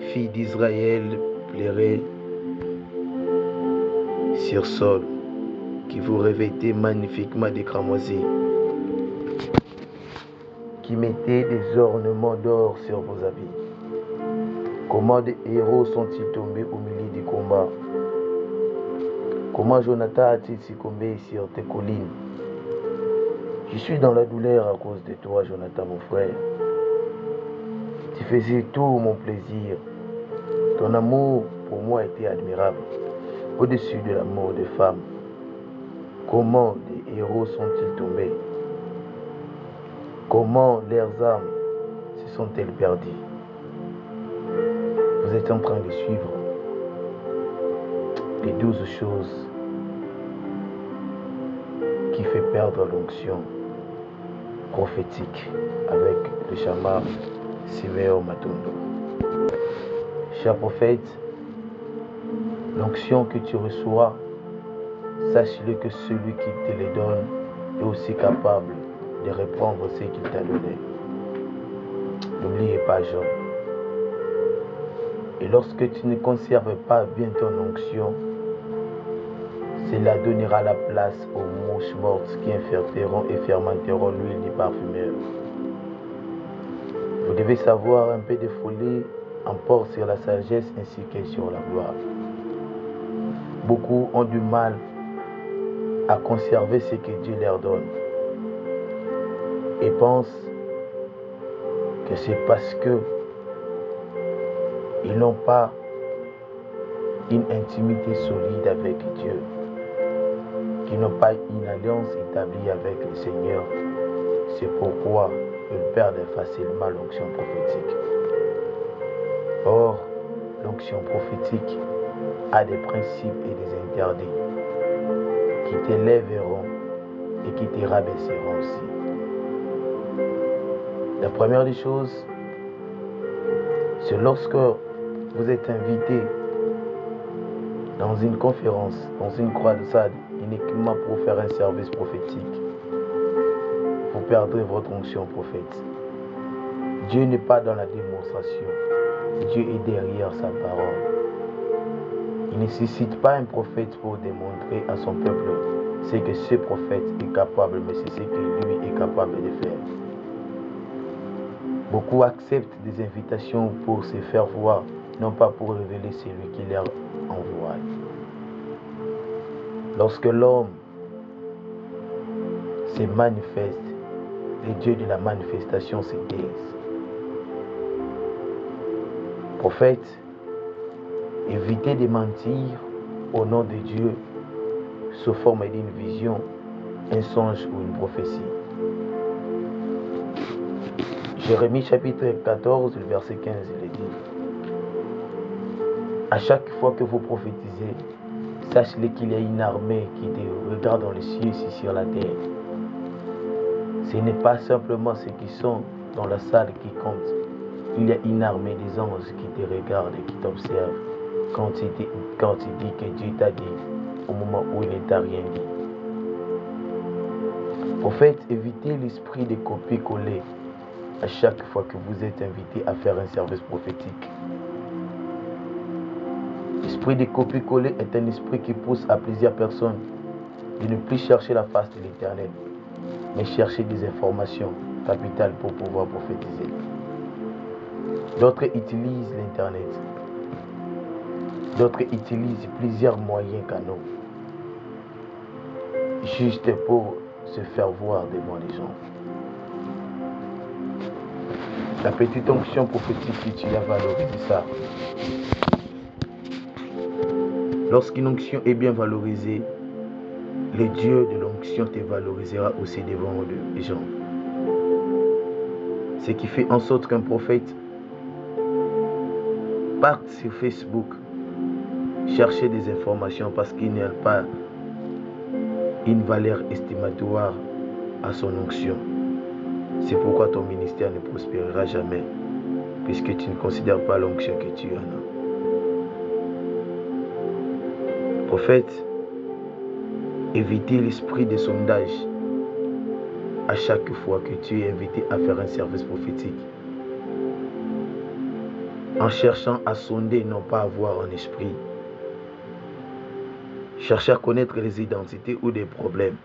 filles d'Israël pleuraient sur Saul, qui vous revêtait magnifiquement de cramoisis, qui mettait des ornements d'or sur vos habits. Comment des héros sont-ils tombés au milieu du combat? Comment Jonathan a-t-il succombé sur tes collines? Je suis dans la douleur à cause de toi, Jonathan, mon frère. Tu faisais tout mon plaisir. Ton amour pour moi était admirable, au-dessus de l'amour des femmes. Comment des héros sont-ils tombés? Comment leurs âmes se sont-elles perdues? Vous êtes en train de suivre les 12 choses qui fait perdre l'onction prophétique avec le chamar Siméon Matondo. Cher prophète, l'onction que tu reçois, sache-le que celui qui te le donne est aussi capable de reprendre ce qu'il t'a donné. N'oubliez pas, Job. Et lorsque tu ne conserves pas bien ton onction, cela donnera la place aux mouches mortes qui infiltreront et fermenteront l'huile du parfumeur. Vous devez savoir, un peu de folie emporte sur la sagesse ainsi que sur la gloire. Beaucoup ont du mal à conserver ce que Dieu leur donne et pensent que c'est parce que ils n'ont pas une intimité solide avec Dieu, qu'ils n'ont pas une alliance établie avec le Seigneur. C'est pourquoi ils perdent facilement l'onction prophétique. Or, l'onction prophétique a des principes et des interdits qui t'élèveront et qui te rabaisseront aussi. La première des choses, c'est lorsque vous êtes invité dans une conférence, dans une croisade, uniquement pour faire un service prophétique, vous perdrez votre onction prophète. Dieu n'est pas dans la démonstration. Dieu est derrière sa parole. Il ne nécessite pas un prophète pour démontrer à son peuple ce que ce prophète est capable, mais c'est ce que lui est capable de faire. Beaucoup acceptent des invitations pour se faire voir, non pas pour révéler celui qui leur envoie. Lorsque l'homme se manifeste, les dieux de la manifestation se taisent. Prophète, évitez de mentir au nom de Dieu sous forme d'une vision, un songe ou une prophétie. Jérémie chapitre 14, le verset 15, il est dit: à chaque fois que vous prophétisez, sachez qu'il y a une armée qui te regarde dans les cieux ici sur la terre. Ce n'est pas simplement ceux qui sont dans la salle qui comptent. Il y a une armée des anges qui te regardent et qui t'observent quand tu dis que Dieu t'a dit au moment où il ne t'a rien dit. Prophète, évitez l'esprit de copier-coller à chaque fois que vous êtes invité à faire un service prophétique. L'esprit de copier-coller est un esprit qui pousse à plusieurs personnes de ne plus chercher la face de l'Éternel, mais chercher des informations capitales pour pouvoir prophétiser. D'autres utilisent l'Internet. D'autres utilisent plusieurs moyens canaux, juste pour se faire voir devant les gens. La petite onction prophétique, tu as valorisé ça. Lorsqu'une onction est bien valorisée, le Dieu de l'onction te valorisera aussi devant les gens. Ce qui fait en sorte qu'un prophète parte sur Facebook chercher des informations parce qu'il n'y a pas une valeur estimatoire à son onction. C'est pourquoi ton ministère ne prospérera jamais, puisque tu ne considères pas l'onction que tu en as. Prophète, évitez l'esprit de sondage à chaque fois que tu es invité à faire un service prophétique. en cherchant à sonder, non pas à voir en esprit. Cherchez à connaître les identités ou des problèmes,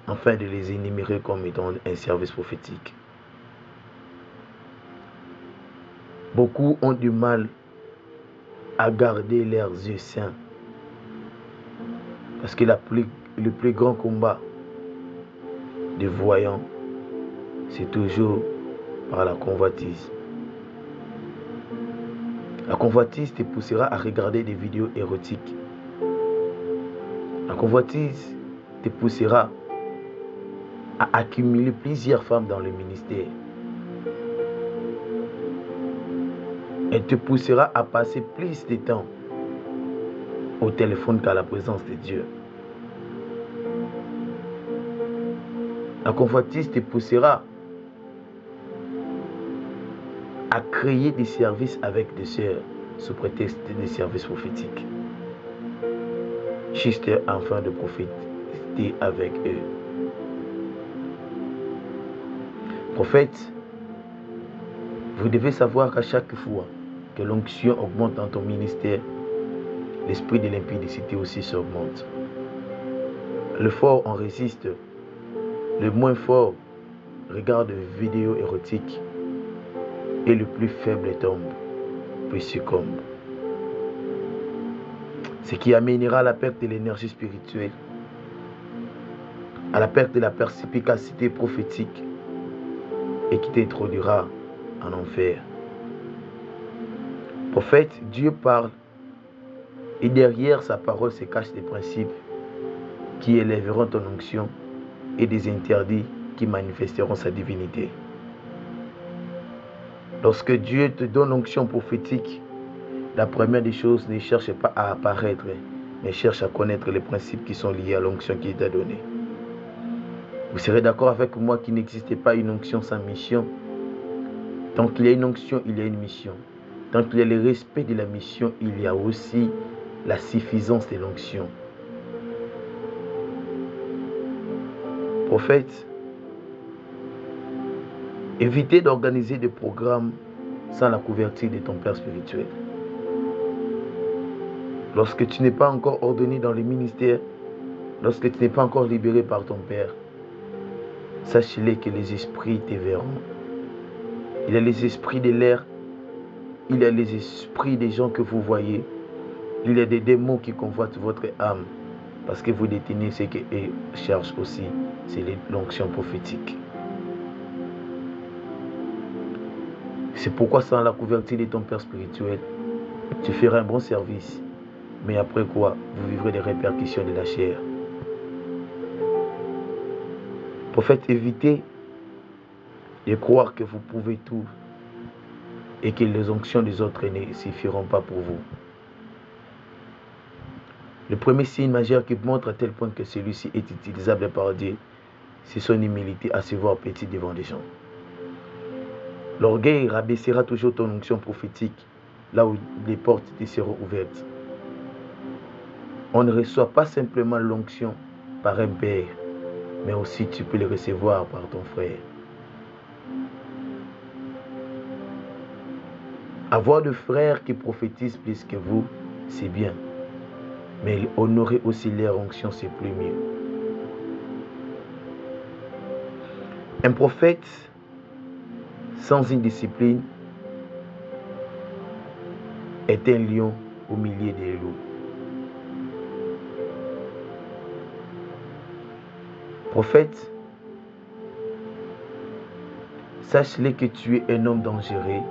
afin de les énumérer comme étant un service prophétique. Beaucoup ont du mal à garder leurs yeux saints, parce que le plus grand combat des voyants, c'est toujours par la convoitise. La convoitise te poussera à regarder des vidéos érotiques. La convoitise te poussera à accumuler plusieurs femmes dans le ministère. Elle te poussera à passer plus de temps au téléphone qu'à la présence de Dieu. La convoitise te poussera à créer des services avec des sœurs sous prétexte des services prophétiques, juste afin de prophétiser avec eux. Prophète, vous devez savoir qu'à chaque fois que l'onction augmente dans ton ministère, l'esprit de l'impudicité aussi s'augmente. Le fort en résiste, le moins fort regarde des vidéos érotiques et le plus faible tombe, puis succombe. Ce qui amènera à la perte de l'énergie spirituelle, à la perte de la perspicacité prophétique et qui t'introduira en enfer. Prophète, Dieu parle et derrière sa parole se cachent des principes qui élèveront ton onction et des interdits qui manifesteront sa divinité. Lorsque Dieu te donne l'onction prophétique, la première des choses, ne cherche pas à apparaître, mais cherche à connaître les principes qui sont liés à l'onction qu'il t'a donnée. Vous serez d'accord avec moi qu'il n'existe pas une onction sans mission. Tant qu'il y a une onction, il y a une mission. Tant qu'il y a le respect de la mission, il y a aussi la suffisance de l'onction. Prophète, évitez d'organiser des programmes sans la couverture de ton père spirituel. Lorsque tu n'es pas encore ordonné dans le ministère, lorsque tu n'es pas encore libéré par ton père, sache-le que les esprits te verront. Il y a les esprits de l'air, il y a les esprits des gens que vous voyez, il y a des démons qui convoitent votre âme, parce que vous détenez ce qu'eux cherchent aussi, c'est l'onction prophétique. C'est pourquoi sans la couverture de ton père spirituel, tu feras un bon service, mais après quoi, vous vivrez des répercussions de la chair. Prophète, évitez de croire que vous pouvez tout et que les onctions des autres ne suffiront pas pour vous. Le premier signe majeur qui montre à tel point que celui-ci est utilisable par Dieu, c'est son humilité à se voir petit devant les gens. L'orgueil rabaissera toujours ton onction prophétique, là où les portes te seront ouvertes. On ne reçoit pas simplement l'onction par un père, mais aussi tu peux le recevoir par ton frère. Avoir de frères qui prophétisent plus que vous, c'est bien. Mais honorer aussi leur onction, c'est plus mieux. Un prophète sans une discipline est un lion au milieu des loups. Prophète, sache-le que tu es un homme dangereux.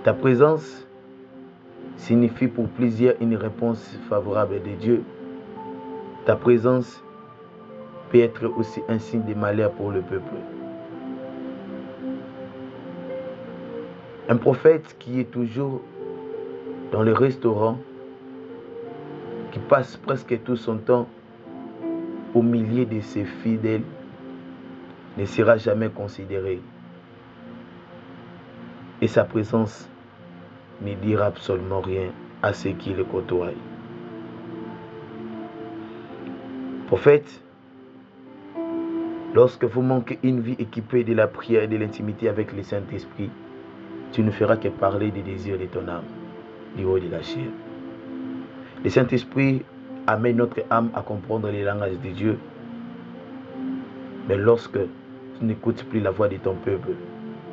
Ta présence signifie pour plusieurs une réponse favorable de Dieu. Ta présence peut être aussi un signe de malheur pour le peuple. Un prophète qui est toujours dans le restaurant, qui passe presque tout son temps au milieu de ses fidèles, ne sera jamais considéré. Et sa présence ne dira absolument rien à ceux qui le côtoient. Prophète, lorsque vous manquez une vie équipée de la prière et de l'intimité avec le Saint-Esprit, tu ne feras que parler des désirs de ton âme, du haut de la chair. Le Saint-Esprit amène notre âme à comprendre les langages de Dieu. Mais lorsque tu n'écoutes plus la voix de ton peuple,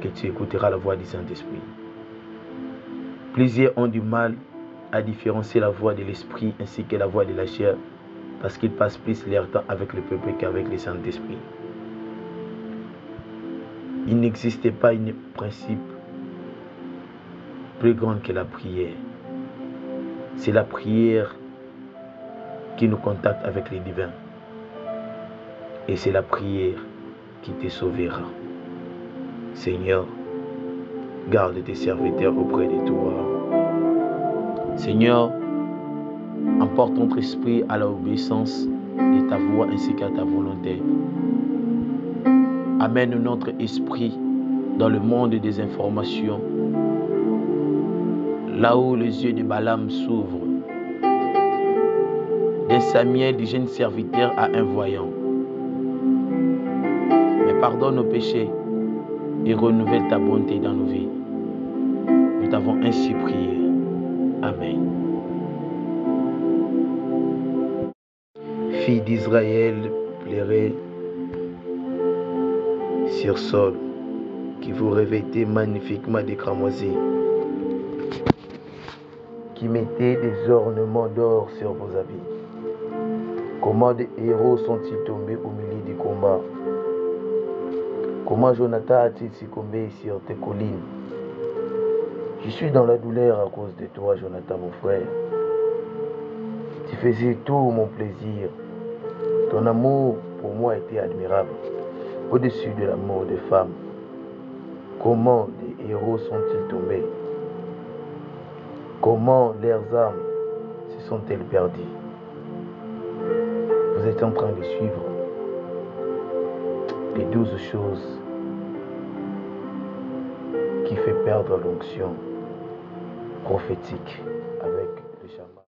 que tu écouteras la voix du Saint-Esprit. Plusieurs ont du mal à différencier la voix de l'Esprit ainsi que la voix de la chair parce qu'ils passent plus leur temps avec le peuple qu'avec le Saint-Esprit. Il n'existait pas un principe plus grand que la prière. C'est la prière qui nous contacte avec les divins. Et c'est la prière qui te sauvera. Seigneur, garde tes serviteurs auprès de toi. Seigneur, emporte notre esprit à l'obéissance de ta voix ainsi qu'à ta volonté. Amène notre esprit dans le monde des informations, là où les yeux de Balaam s'ouvrent, d'un Samuel, du jeune serviteur à un voyant. Mais pardonne nos péchés et renouvelle ta bonté dans nos vies. Nous t'avons ainsi prié. Amen. Fille d'Israël, pleurez sur Saul, qui vous revêtait magnifiquement de cramoisis, qui mettait des ornements d'or sur vos habits. Comment des héros sont-ils tombés au milieu du combat? Comment Jonathan a-t-il succombé sur tes collines? Je suis dans la douleur à cause de toi, Jonathan, mon frère. Tu faisais tout mon plaisir. Ton amour pour moi était admirable, au-dessus de l'amour des femmes. Comment des héros sont-ils tombés? Comment leurs âmes se sont-elles perdues? Vous êtes en train de suivre les 12 choses qui fait perdre l'onction prophétique avec le chaman.